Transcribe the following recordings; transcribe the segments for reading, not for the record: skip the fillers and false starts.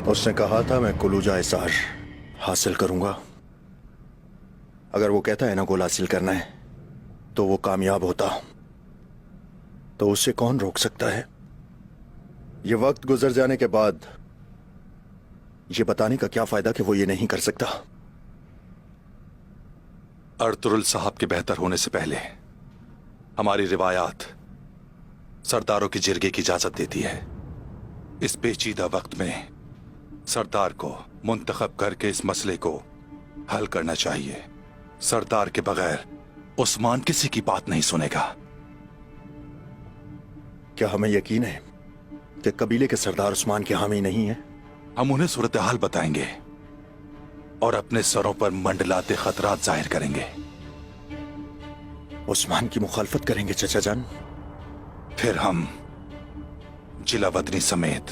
उसने कहा था मैं कुलूजा इसार हासिल करूंगा। अगर वो कहता है ना गोल हासिल करना है तो वो कामयाब होता, तो उसे कौन रोक सकता है? ये वक्त गुजर जाने के बाद ये बताने का क्या फायदा कि वो ये नहीं कर सकता? अर्तुरुल साहब के बेहतर होने से पहले हमारी रिवायात सरदारों की जिरगे की इजाजत देती है। इस पेचीदा वक्त में सरदार को मुंतखब करके इस मसले को हल करना चाहिए। सरदार के बगैर उस्मान किसी की बात नहीं सुनेगा। क्या हमें यकीन है कि कबीले के सरदार उस्मान के हामी नहीं है? हम उन्हें सूरत हाल बताएंगे और अपने सरों पर मंडलाते खतरात जाहिर करेंगे। उस्मान की मुखालफत करेंगे चचा जान? फिर हम जिला वतनी समेत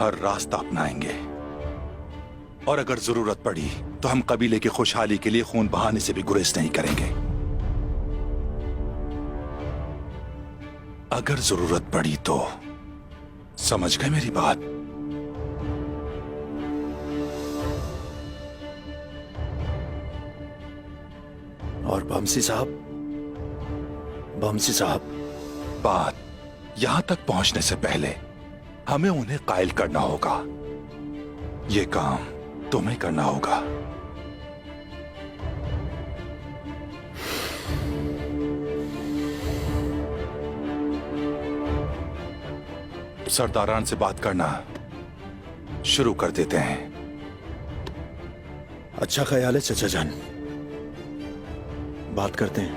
हर रास्ता अपनाएंगे और अगर जरूरत पड़ी तो हम कबीले की खुशहाली के लिए खून बहाने से भी गुरेज नहीं करेंगे। अगर जरूरत पड़ी तो समझ गए मेरी बात? और बमसी साहब, बात यहां तक पहुंचने से पहले हमें उन्हें कायल करना होगा। यह काम तुम्हें करना होगा। सरदारान से बात करना शुरू कर देते हैं। अच्छा ख्याल है चचा जान, बात करते हैं।